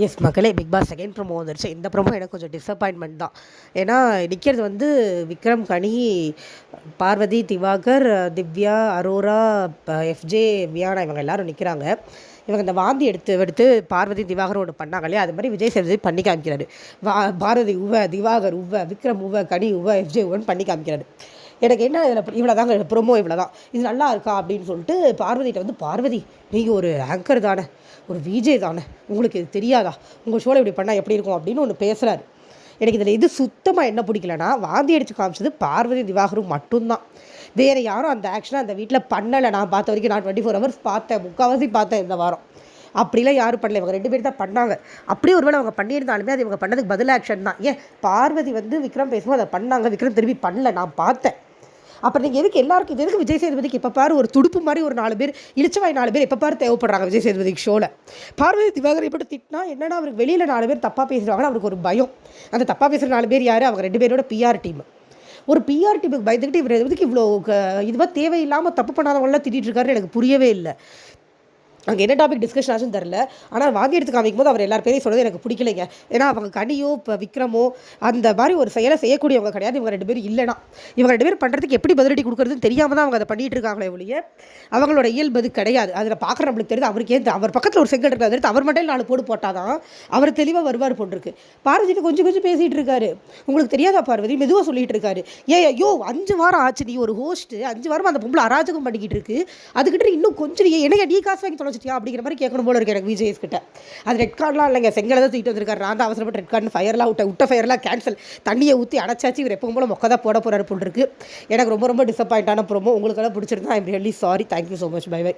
S மக்களே, big pass second promo வந்துருச்சு. இந்த ப்ரோமோ எனக்கு கொஞ்சம் டிசப்பாயின்மெண்ட் தான். ஏன்னா நிற்கிறது வந்து விக்ரம், கனி, பார்வதி, திவாகர், திவ்யா, அரோரா, எஃப்ஜே, வியானா இவங்க எல்லாரும் நிற்கிறாங்க. இவங்க இந்த வாந்தி எடுத்து பார்வதி திவாகர் ஒன்று பண்ணாங்க இல்லையா, அது மாதிரி விஜய் சேதுபதி பண்ணி காமிக்கிறாரு. பாரதி உவ, திவாகர் உவ, விக்ரம் உவ, கனி உவ, எஃப்ஜே உவன்னு பண்ணி காமிக்கிறாரு. எனக்கு என்ன இதில் இவ்வளோ தாங்க ப்ரோமோ, இவ்வளோ தான். இது நல்லா இருக்கா அப்படின்னு சொல்லிட்டு பார்வதிகிட்ட வந்து, பார்வதி நீங்கள் ஒரு ஆங்கர் தானே, ஒரு விஜய் தானே, உங்களுக்கு இது தெரியாதா, உங்கள் ஷோவில் இப்படி பண்ணால் எப்படி இருக்கும் அப்படின்னு ஒன்று பேசுகிறாரு. எனக்கு இதில் இது சுத்தமாக என்ன பிடிக்கலன்னா, வாந்தி அடித்து காமிச்சது பார்வதி திவாகரும் மட்டும்தான். வேறு யாரும் அந்த ஆக்ஷனை அந்த வீட்டில் பண்ணலை. நான் பார்த்த வரைக்கும் நான் 24 hours பார்த்தேன், முக்கால்வாசி பார்த்தேன் இந்த வாரம். அப்படிலாம் யாரும் பண்ணல, இவங்க 2 பேர் தான் பண்ணாங்க. அப்படியே ஒருவேளை அவங்க பண்ணியிருந்தாலுமே அது இவங்க பண்ணதுக்கு பதில் ஆக்ஷன் தான். ஏன் பார்வதி வந்து விக்ரம் பேசும்போது அதை பண்ணாங்க, விக்ரம் திரும்பி பண்ணல, நான் பார்த்தேன். அப்புறம் நீங்கள் எதுக்கு எல்லாருக்கும் இது எதுக்கு விஜய் சேதுபதிக்கு இப்போ பாரு ஒரு துடுப்பு மாதிரி ஒரு 4 பேர், இளிச்சவாய் 4 பேர் எப்போ பாரு தேவைப்படுறாங்க விஜய் சேதுபதிக்கு ஷோவில். பார்வதி திவாகர் இப்படி திட்டினா என்னென்னா, அவருக்கு வெளியில் 4 பேர் தப்பாக பேசுகிறாங்கன்னா அவருக்கு ஒரு பயம். அந்த தப்பாக பேசுகிற 4 பேர் யார்? அவங்க 2 பேரோட பிஆர் டீம். ஒரு பிஆர் டீமுக்கு பயந்துக்கிட்டு இவர் எதுக்கு இவ்வளோ இதுவாக தேவையில்லாமல் தப்பு பண்ணாதவங்களாம் திட்டிகிட்டு இருக்காருன்னு எனக்கு புரியவே இல்லை. அங்கே என்ன டாபிக் டிஸ்கஷன் ஆச்சுன்னு தெரில. ஆனால் வாந்தி எடுத்து காமிக்கும் போது அவர் எல்லார் பேரையும் சொல்கிறது எனக்கு பிடிக்கலைங்க. ஏன்னா அவங்க கனியோ இப்போ விக்ரமோ அந்த மாதிரி ஒரு செயலை செய்யக்கூடியவங்க கிடையாது. இவங்க 2 பேரும் இல்லைனா இவங்க 2 பேர் பண்ணுறதுக்கு எப்படி பதிலடி கொடுக்குறதுன்னு தெரியாமல் தான் அவங்க அதை பண்ணிகிட்டு இருக்காங்களே ஒழிய அவங்களோட இயல்பது கிடையாது. அதில் பார்க்குற நம்மளுக்கு தெரியுது. அவருக்கு ஏன் அவர் பக்கத்தில் ஒரு செங்கல் இருக்காது, அவர் மட்டும் 4 போடு போட்டால் தான் அவர் தெளிவாக வருவார் போட்டிருக்கு. பார்வதிட்டு கொஞ்சம் பேசிகிட்டு இருக்காரு. உங்களுக்கு தெரியாதா பார்வதி, மெதுவாக சொல்லிகிட்டு இருக்காரு. ஐயோ 5 வாரம் ஆச்சு, நீ ஒரு ஹோஸ்ட்டு, 5 வாரம் அந்த பொம்பளை அராஜகம் பண்ணிக்கிட்டு இருக்கு, அதுக்கிட்ட இன்னும் கொஞ்சம் என்ன நீ காசு வாங்கி தொலைச்சிட்டியா அப்படிங்கிற மாதிரி கேட்கணும் போல இருக்கு எனக்கு விஜய்ஸ் கிட்ட. அது ரெட் கார்டெலாம் இல்லைங்க, செங்கலை தான் தூக்கிட்டு வந்திருக்காரு. நான் தான் அவசரப்பட்டு ரெட் கார்டு ஃபயர்லாம் விட்ட ஃபயர்லாம் கேன்சல், தண்ணியை ஊற்றி அடைச்சாச்சு. இவர் எப்பவும் போல மொக்க தான் போட போகிறாரு போல் இருக்கு. எனக்கு ரொம்ப டிசப்பாயிண்டான ப்ரோமோ. உங்களுக்கெல்லாம் பிடிச்சிருந்தா I'm really sorry. Thank you so much. Bye by.